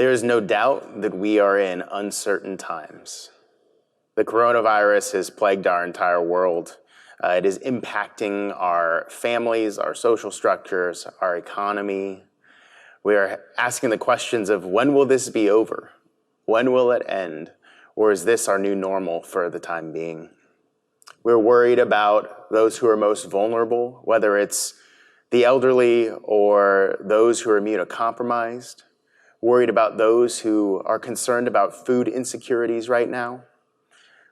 There is no doubt that we are in uncertain times. The coronavirus has plagued our entire world. It is impacting our families, our social structures, our economy. We are asking the questions of when will this be over? When will it end? Or is this our new normal for the time being? We're worried about those who are most vulnerable, whether it's the elderly or those who are immunocompromised, worried about those who are concerned about food insecurities right now.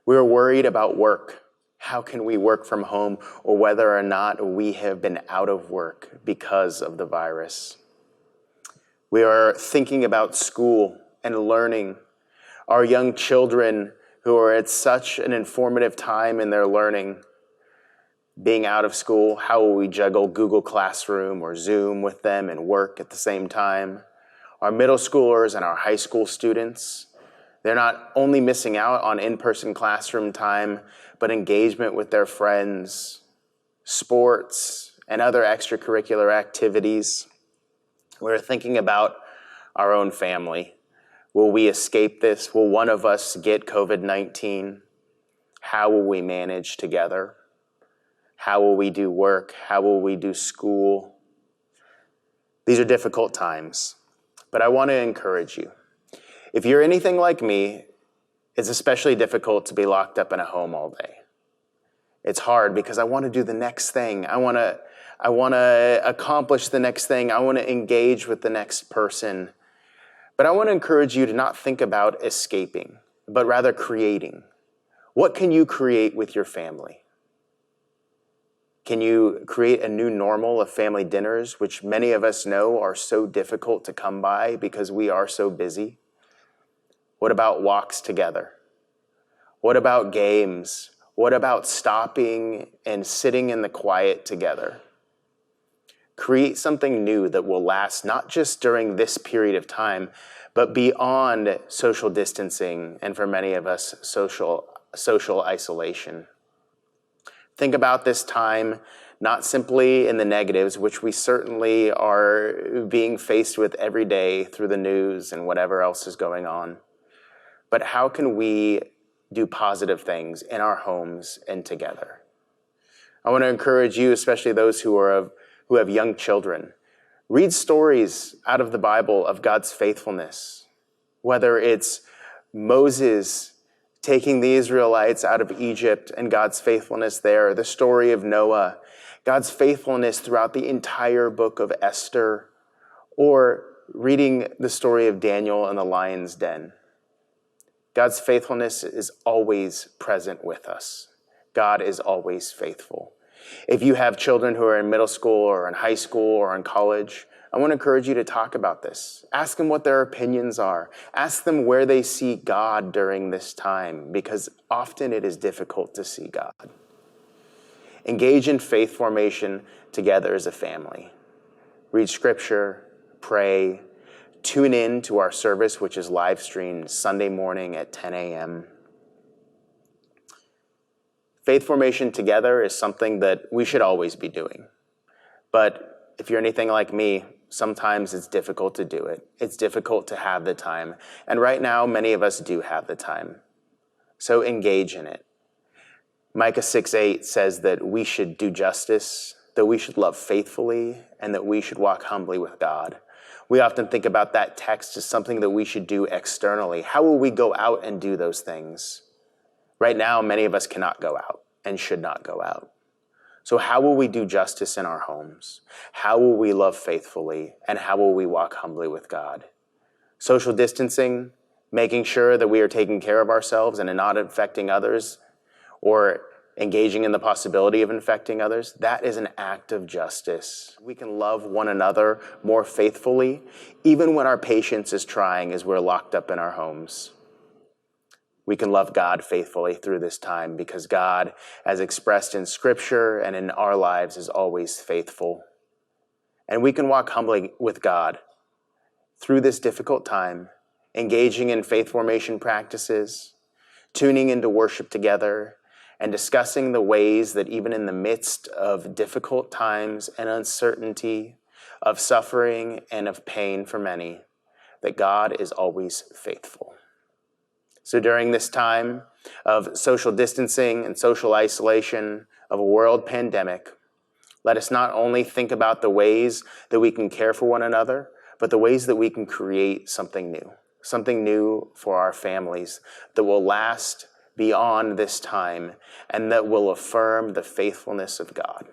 We're worried about work. How can we work from home, or whether or not we have been out of work because of the virus. We are thinking about school and learning. Our young children who are at such an informative time in their learning, being out of school, how will we juggle Google Classroom or Zoom with them and work at the same time? Our middle schoolers and our high school students, they're not only missing out on in-person classroom time, but engagement with their friends, sports, and other extracurricular activities. We're thinking about our own family. Will we escape this? Will one of us get COVID-19? How will we manage together? How will we do work? How will we do school? These are difficult times, but I want to encourage you. If you're anything like me, it's especially difficult to be locked up in a home all day. It's hard because I want to do the next thing. I want to accomplish the next thing. I want to engage with the next person. But I want to encourage you to not think about escaping, but rather creating. What can you create with your family? Can you create a new normal of family dinners, which many of us know are so difficult to come by because we are so busy? What about walks together? What about games? What about stopping and sitting in the quiet together? Create something new that will last not just during this period of time, but beyond social distancing and, for many of us, social isolation. Think about this time not simply in the negatives, which we certainly are being faced with every day through the news and whatever else is going on, but how can we do positive things in our homes and together? I want to encourage you, especially those who have young children, read stories out of the Bible of God's faithfulness, whether it's Moses taking the Israelites out of Egypt and God's faithfulness there, the story of Noah, God's faithfulness throughout the entire book of Esther, or reading the story of Daniel in the lion's den. God's faithfulness is always present with us. God is always faithful. If you have children who are in middle school or in high school or in college, I want to encourage you to talk about this. Ask them what their opinions are. Ask them where they see God during this time, because often it is difficult to see God. Engage in faith formation together as a family. Read scripture, pray, tune in to our service, which is live streamed Sunday morning at 10 a.m. Faith formation together is something that we should always be doing. But if you're anything like me, sometimes it's difficult to do it. It's difficult to have the time. And right now, many of us do have the time. So engage in it. Micah 6:8 says that we should do justice, that we should love faithfully, and that we should walk humbly with God. We often think about that text as something that we should do externally. How will we go out and do those things? Right now, many of us cannot go out and should not go out. So how will we do justice in our homes? How will we love faithfully? And how will we walk humbly with God? Social distancing, making sure that we are taking care of ourselves and not infecting others, or engaging in the possibility of infecting others, that is an act of justice. We can love one another more faithfully, even when our patience is trying as we're locked up in our homes. We can love God faithfully through this time because God, as expressed in Scripture and in our lives, is always faithful. And we can walk humbly with God through this difficult time, engaging in faith formation practices, tuning into worship together, and discussing the ways that even in the midst of difficult times and uncertainty, of suffering and of pain for many, that God is always faithful. So during this time of social distancing and social isolation, of a world pandemic, let us not only think about the ways that we can care for one another, but the ways that we can create something new for our families that will last beyond this time and that will affirm the faithfulness of God.